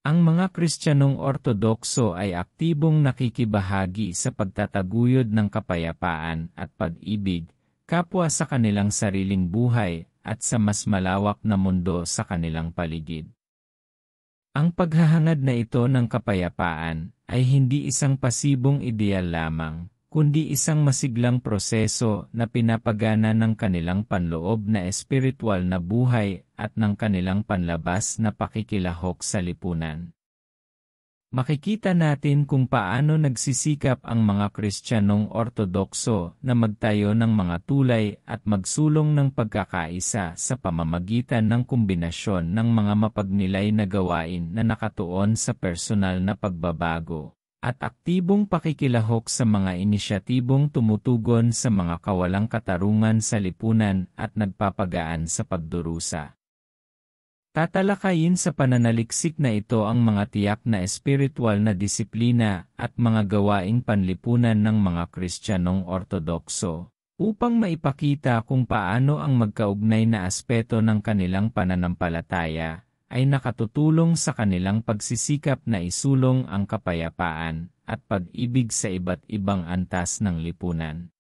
Ang mga Kristiyanong Ortodokso ay aktibong nakikibahagi sa pagtataguyod ng kapayapaan at pag-ibig, kapwa sa kanilang sariling buhay, at sa mas malawak na mundo sa kanilang paligid. Ang paghahangad na ito ng kapayapaan ay hindi isang pasibong ideal lamang, kundi isang masiglang proseso na pinapagana ng kanilang panloob na espiritual na buhay at ng kanilang panlabas na pakikilahok sa lipunan. Makikita natin kung paano nagsisikap ang mga Kristiyanong Ortodokso na magtayo ng mga tulay at magsulong ng pagkakaisa sa pamamagitan ng kombinasyon ng mga mapagnilay na gawain na nakatuon sa personal na pagbabago at aktibong pakikilahok sa mga inisyatibong tumutugon sa mga kawalang katarungan sa lipunan at nagpapagaan sa pagdurusa. Tatalakayin sa pananaliksik na ito ang mga tiyak na espiritual na disiplina at mga gawaing panlipunan ng mga Kristiyanong Ortodokso, upang maipakita kung paano ang magkaugnay na aspeto ng kanilang pananampalataya ay nakatutulong sa kanilang pagsisikap na isulong ang kapayapaan at pag-ibig sa iba't ibang antas ng lipunan.